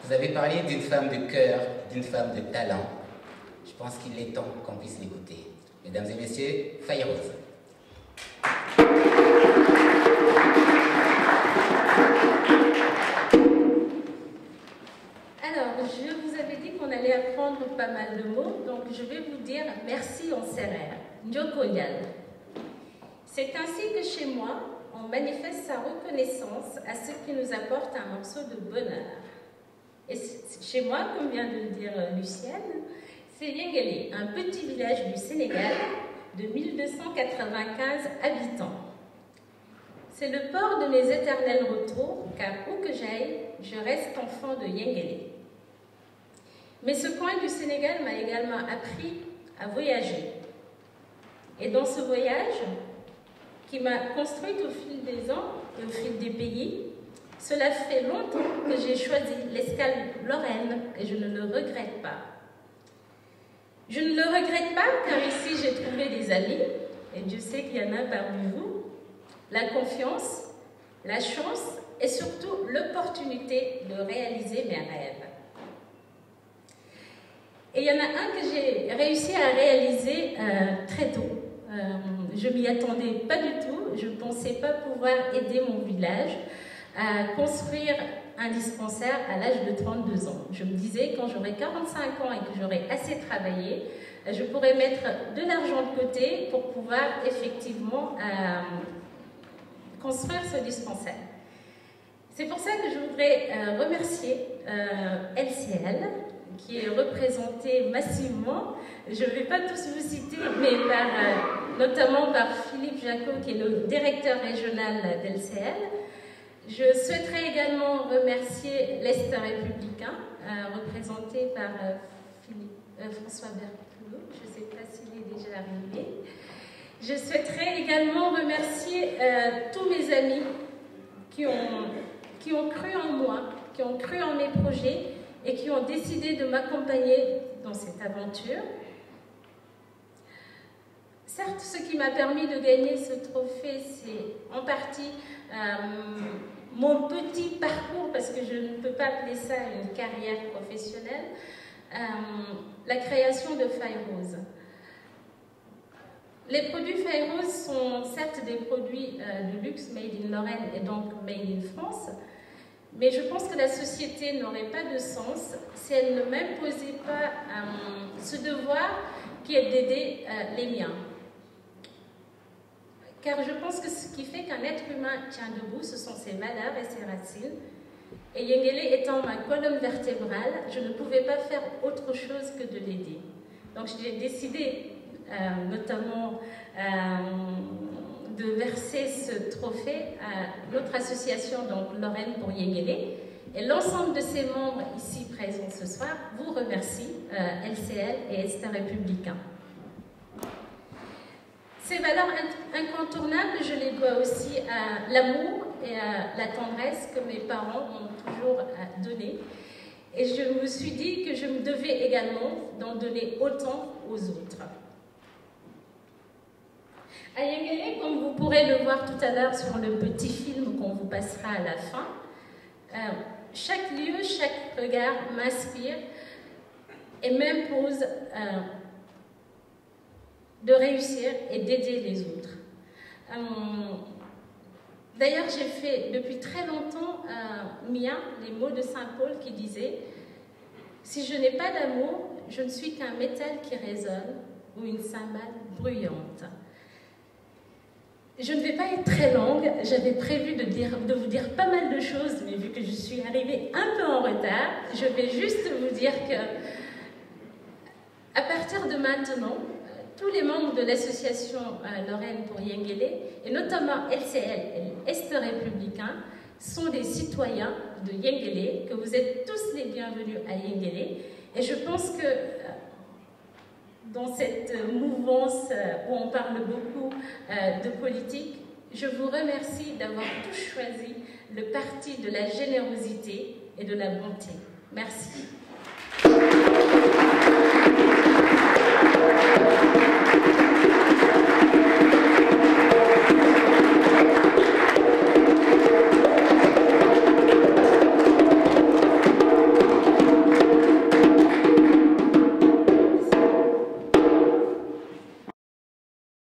Vous avez parlé d'une femme de cœur, d'une femme de talent. Je pense qu'il est temps qu'on puisse l'écouter. Mesdames et messieurs, Fayrouz. Alors, je vous avais dit qu'on allait apprendre pas mal de mots, donc je vais vous dire merci en sérère. Njokonyal. C'est ainsi que chez moi, on manifeste sa reconnaissance à ce qui nous apporte un morceau de bonheur. Et chez moi, comme vient de le dire Lucienne, c'est Yengele, un petit village du Sénégal de 1295 habitants. C'est le port de mes éternels retours, car où que j'aille, je reste enfant de Yengele. Mais ce coin du Sénégal m'a également appris à voyager. Et dans ce voyage, qui m'a construite au fil des ans et au fil des pays, cela fait longtemps que j'ai choisi l'escale Lorraine et je ne le regrette pas. Je ne le regrette pas car ici j'ai trouvé des amis, et Dieu sait qu'il y en a parmi vous, la confiance, la chance et surtout l'opportunité de réaliser mes rêves. Et il y en a un que j'ai réussi à réaliser très tôt. Je m'y attendais pas du tout, je ne pensais pas pouvoir aider mon village à construire un dispensaire à l'âge de 32 ans. Je me disais, quand j'aurai 45 ans et que j'aurai assez travaillé, je pourrais mettre de l'argent de côté pour pouvoir effectivement construire ce dispensaire. C'est pour ça que je voudrais remercier LCL, qui est représenté massivement. Je ne vais pas tous vous citer, mais notamment par Philippe Jacot, qui est le directeur régional d'LCL. Je souhaiterais également remercier l'Est républicain, représenté par François Berthelot. Je ne sais pas s'il est déjà arrivé. Je souhaiterais également remercier tous mes amis qui ont cru en moi, qui ont cru en mes projets et qui ont décidé de m'accompagner dans cette aventure. Certes, ce qui m'a permis de gagner ce trophée, c'est en partie mon petit parcours, parce que je ne peux pas appeler ça une carrière professionnelle, la création de Fayrouz. Les produits Fayrouz sont certes des produits de luxe made in Lorraine et donc made in France, mais je pense que la société n'aurait pas de sens si elle ne m'imposait pas ce devoir qui est d'aider les miens. Car je pense que ce qui fait qu'un être humain tient debout, ce sont ses valeurs et ses racines. Et Yengele étant ma colonne vertébrale, je ne pouvais pas faire autre chose que de l'aider. Donc j'ai décidé, notamment, de verser ce trophée à notre association, donc Lorraine pour Yengele. Et l'ensemble de ses membres ici présents ce soir vous remercie, LCL et Est républicain. Ces valeurs incontournables, je les dois aussi à l'amour et à la tendresse que mes parents m'ont toujours donné. Et je me suis dit que je me devais également d'en donner autant aux autres. À Yengele, comme vous pourrez le voir tout à l'heure sur le petit film qu'on vous passera à la fin, chaque lieu, chaque regard m'inspire et m'impose de réussir et d'aider les autres. D'ailleurs, j'ai fait depuis très longtemps mien les mots de Saint Paul qui disait « Si je n'ai pas d'amour, je ne suis qu'un métal qui résonne ou une cymbale bruyante ». Je ne vais pas être très longue, j'avais prévu de vous dire pas mal de choses, mais vu que je suis arrivée un peu en retard, je vais juste vous dire que à partir de maintenant, tous les membres de l'association Lorraine pour Yengele, et notamment LCL et Est républicain, sont des citoyens de Yengele, que vous êtes tous les bienvenus à Yengele. Et je pense que dans cette mouvance où on parle beaucoup de politique, je vous remercie d'avoir tous choisi le parti de la générosité et de la bonté. Merci.